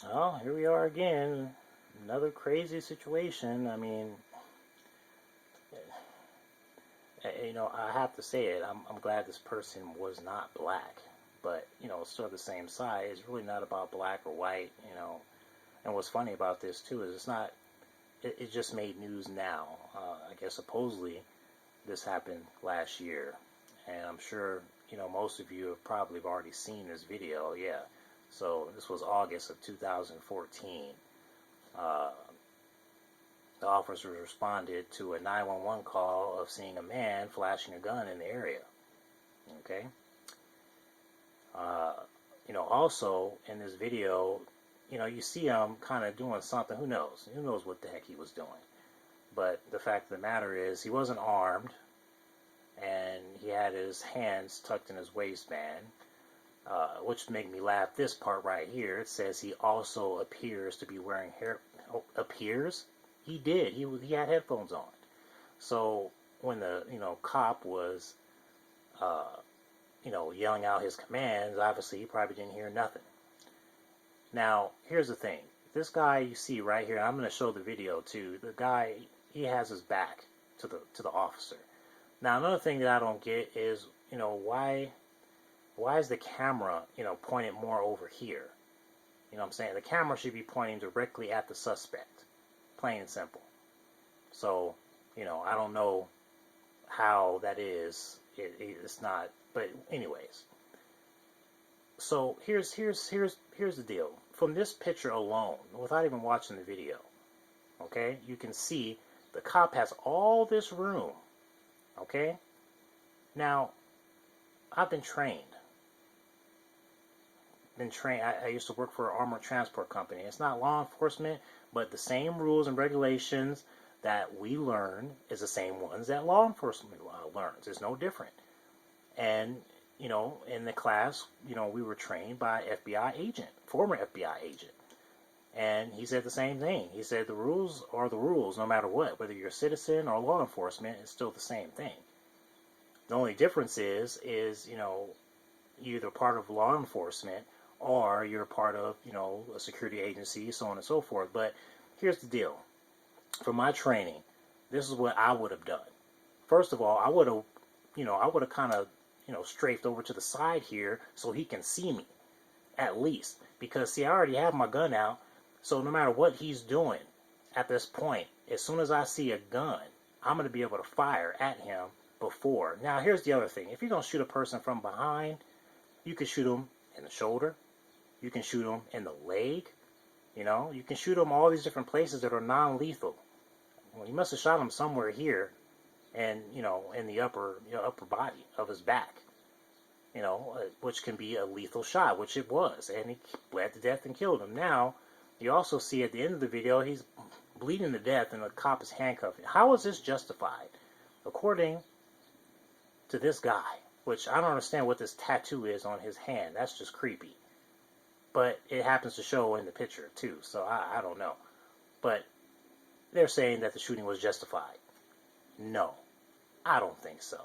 Well, here we are again. Another crazy situation. I mean, I have to say it. I'm glad this person was not black, but it's still the same side. It's really not about black or white. And what's funny about this too is it's not. It just made news now. I guess supposedly this happened last year, and I'm sure most of you have probably already seen this video. Yeah. So this was August of 2014. Uh, The officers responded to a 911 call of seeing a man flashing a gun in the area. Okay. Uh, also in this video, you see him kind of doing something. Who knows? Who knows what the heck he was doing? But the fact of the matter is, he wasn't armed, and he had his hands tucked in his waistband, which made me laugh. This part right here, it says he also appears to be wearing hair. Oh, appears? He did. He had headphones on. So when the cop was yelling out his commands, obviously he probably didn't hear nothing. Now here's the thing: this guy you see right here, I'm going to show the video too. The guy, he has his back to the officer. Now another thing that I don't get is why is the camera pointed more over here? You know what I'm saying? The camera should be pointing directly at the suspect, plain and simple. So I don't know how that is. It's not. But anyways, so here's the deal. From this picture alone, without even watching the video, okay, you can see the cop has all this room. Okay, now I've been trained. I used to work for an armored transport company. It's not law enforcement, but the same rules and regulations that we learn is the same ones that law enforcement learns. It's no different. And in the class, we were trained by FBI agent, former FBI agent, and he said the same thing. He said the rules are the rules, no matter what, whether you're a citizen or law enforcement, it's still the same thing. The only difference is you're either part of law enforcement or you're part of a security agency, so on and so forth. But here's the deal: for my training, this is what I would have done. First of all, I would have kind of strafed over to the side here so he can see me, at least. Because, see, I already have my gun out, so no matter what he's doing at this point, as soon as I see a gun, I'm going to be able to fire at him before. Now, here's the other thing. If you're going to shoot a person from behind, you can shoot them in the shoulder. You can shoot them in the leg. You can shoot them all these different places that are non-lethal. Well, you must have shot him somewhere here, and in the upper body of his back, which can be a lethal shot, which it was, and he bled to death and killed him. Now you also see at the end of the video he's bleeding to death and the cop is handcuffed. How is this justified? According to this guy, which I don't understand what this tattoo is on his hand. That's just creepy. But it happens to show in the picture too, so I don't know. But they're saying that the shooting was justified. No, I don't think so.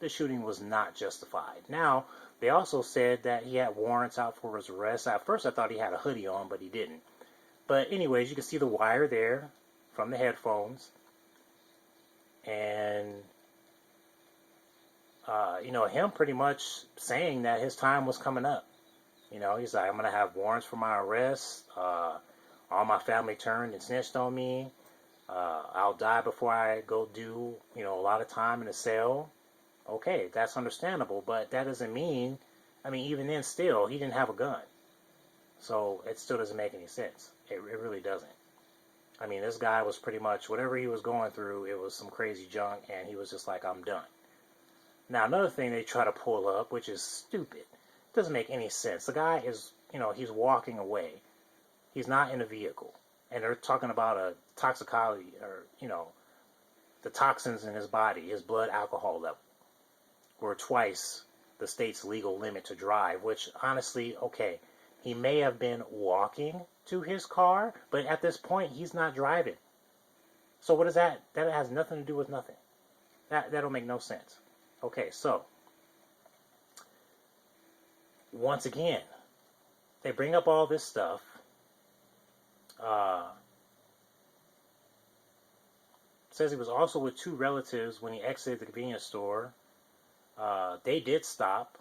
The shooting was not justified. Now, they also said that he had warrants out for his arrest. At first, I thought he had a hoodie on, but he didn't. But anyways, you can see the wire there from the headphones. And, him pretty much saying that his time was coming up. He's like, I'm going to have warrants for my arrest. All my family turned and snitched on me. I'll die before I go do, a lot of time in a cell. Okay, that's understandable, but that doesn't mean, even then still, he didn't have a gun. So it still doesn't make any sense. It really doesn't. This guy was pretty much, whatever he was going through, it was some crazy junk, and he was just like, I'm done. Now, another thing they try to pull up, which is stupid, doesn't make any sense. The guy is, he's walking away. He's not in a vehicle. And they're talking about a toxicology, or, the toxins in his body, his blood alcohol level, were twice the state's legal limit to drive, which honestly, okay, he may have been walking to his car, but at this point, he's not driving. So what is that? That has nothing to do with nothing. That'll make no sense. Okay, so once again, they bring up all this stuff, Says he was also with two relatives when he exited the convenience store. They did stop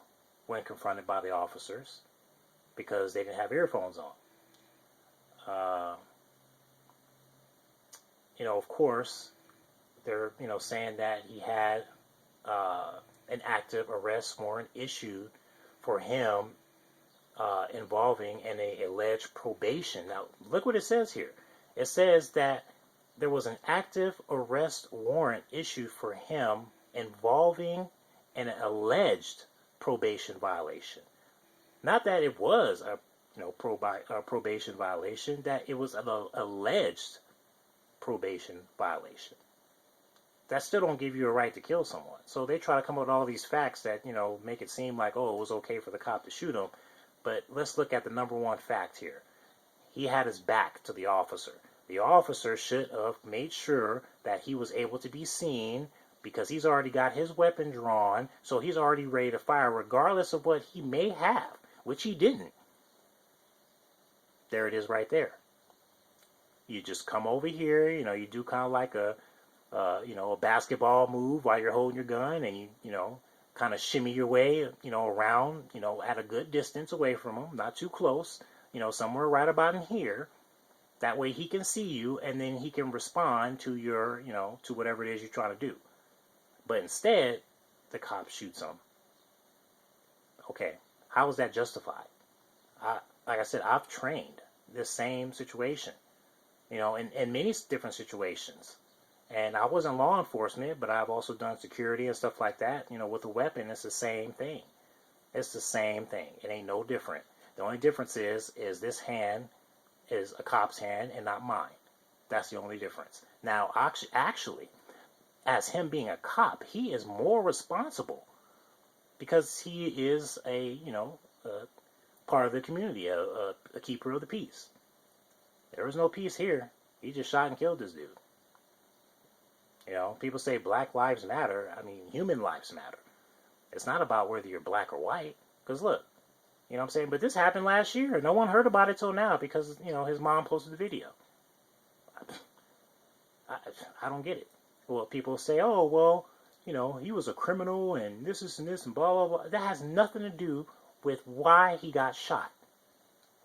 when confronted by the officers because they didn't have earphones on. Of course, they're saying that he had an active arrest warrant issued for him involving an alleged probation. Now, look what it says here. It says that there was an active arrest warrant issued for him involving an alleged probation violation. Not that it was a probation violation, that it was an alleged probation violation. That still don't give you a right to kill someone. So they try to come up with all these facts that, make it seem like, oh, it was okay for the cop to shoot him. But let's look at the number one fact here. He had his back to the officer. The officer should have made sure that he was able to be seen because he's already got his weapon drawn, so he's already ready to fire regardless of what he may have, which he didn't. There it is right there. You just come over here, you do kind of like a basketball move while you're holding your gun, and you kind of shimmy your way, around, at a good distance away from him, not too close, somewhere right about in here. That way he can see you, and then he can respond to your, to whatever it is you're trying to do. But instead, the cop shoots him. Okay, how is that justified? Like I said, I've trained this same situation, in many different situations. And I wasn't law enforcement, but I've also done security and stuff like that. With a weapon, it's the same thing. It's the same thing. It ain't no different. The only difference is this hand is a cop's hand and not mine. That's the only difference. Now, actually, as him being a cop, he is more responsible because he is a part of the community, a keeper of the peace. There was no peace here. He just shot and killed this dude. People say Black Lives Matter. I mean, human lives matter. It's not about whether you're black or white. Because look, what I'm saying? But this happened last year. No one heard about it till now because, his mom posted the video. I don't get it. Well, people say, oh, well, he was a criminal and this and this and blah, blah, blah. That has nothing to do with why he got shot.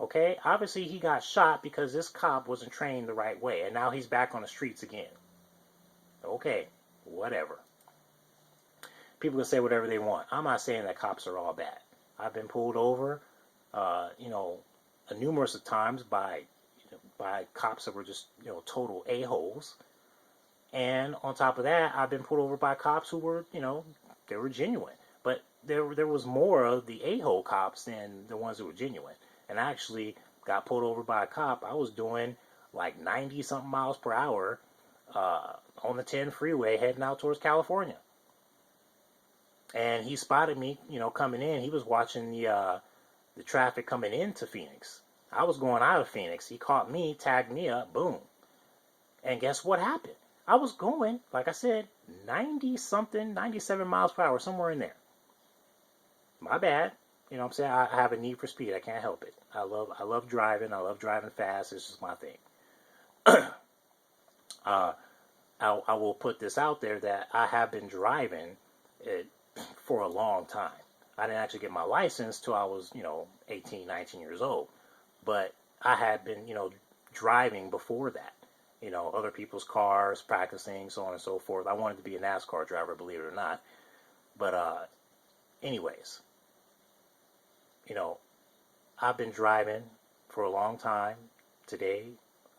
Okay? Obviously, he got shot because this cop wasn't trained the right way. And now he's back on the streets again. Okay, whatever. People can say whatever they want. I'm not saying that cops are all bad. I've been pulled over, numerous of times by cops that were just, total a-holes. And on top of that, I've been pulled over by cops who were, they were genuine. But there was more of the a-hole cops than the ones that were genuine. And I actually got pulled over by a cop. I was doing like 90-something miles per hour on the 10 freeway heading out towards California. And he spotted me, coming in. He was watching the traffic coming into Phoenix. I was going out of Phoenix. He caught me, tagged me up, boom. And guess what happened? I was going, like I said, 90-something, 97 miles per hour, somewhere in there. My bad. I'm saying? I have a need for speed. I can't help it. I love driving. I love driving fast. It's just my thing. I will put this out there that I have been driving it for a long time. I didn't actually get my license till I was, 18, 19 years old. But I had been, driving before that. Other people's cars, practicing, so on and so forth. I wanted to be a NASCAR driver, believe it or not. But anyways, I've been driving for a long time. Today,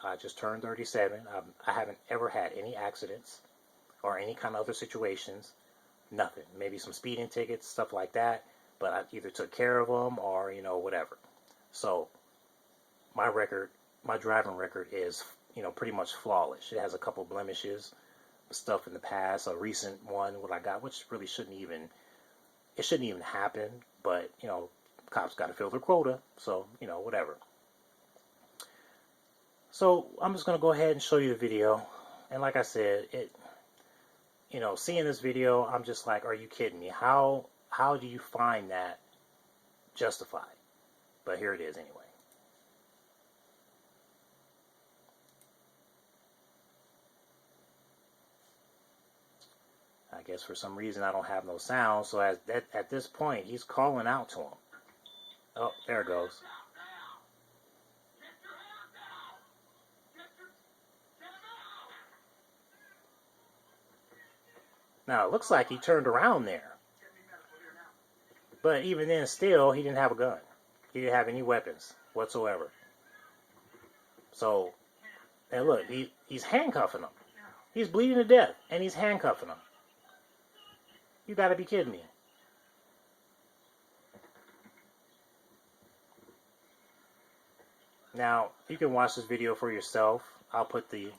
I just turned 37. I haven't ever had any accidents or any kind of other situations. Nothing. Maybe some speeding tickets, stuff like that. But I either took care of them or, whatever. So, my driving record is, pretty much flawless. It has a couple blemishes, stuff in the past. A recent one, what I got, which really shouldn't even happen. But, cops got to fill their quota. So, whatever. So, I'm just going to go ahead and show you the video. And like I said, seeing this video, I'm just like, are you kidding me? How do you find that justified? But here it is anyway. guess for some reason I don't have no sound. So at this point, he's calling out to him. Oh, there it goes. Now, it looks like he turned around there. But even then, still, he didn't have a gun. He didn't have any weapons whatsoever. So, and look, he's handcuffing him. He's bleeding to death, and he's handcuffing him. You gotta be kidding me. Now, you can watch this video for yourself. I'll put the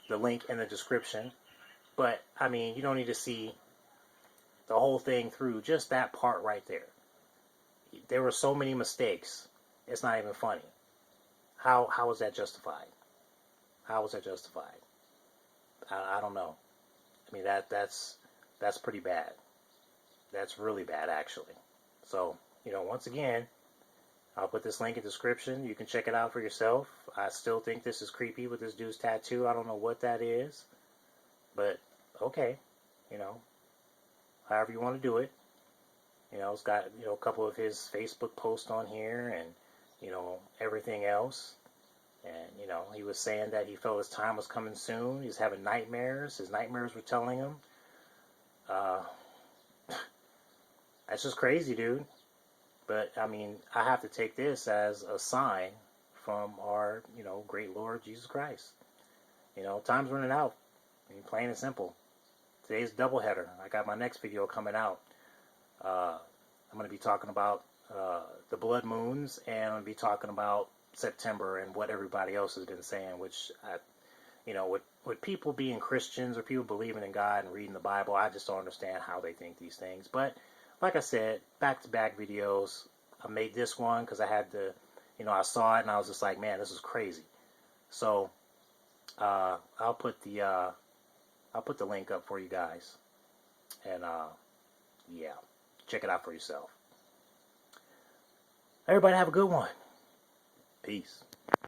link in the description. But, I mean, you don't need to see the whole thing through, just that part right there. There were so many mistakes. It's not even funny. How is that justified? How is that justified? I don't know. I mean, that's pretty bad. That's really bad, actually. So, once again, I'll put this link in the description. You can check it out for yourself. I still think this is creepy with this dude's tattoo. I don't know what that is. But, okay. However you want to do it. It's got, a couple of his Facebook posts on here and, everything else. And, he was saying that he felt his time was coming soon. He's having nightmares. His nightmares were telling him. That's just crazy, dude. But, I mean, I have to take this as a sign from our, great Lord Jesus Christ. Time's running out. I mean, plain and simple. Today's doubleheader. I got my next video coming out. I'm going to be talking about the blood moons, and I'm going to be talking about September and what everybody else has been saying, which, with people being Christians or people believing in God and reading the Bible, I just don't understand how they think these things. But, like I said, back-to-back videos. I made this one because I had to, I saw it and I was just like, man, this is crazy. So, I'll put the link up for you guys. And, yeah, check it out for yourself. Everybody have a good one. Peace.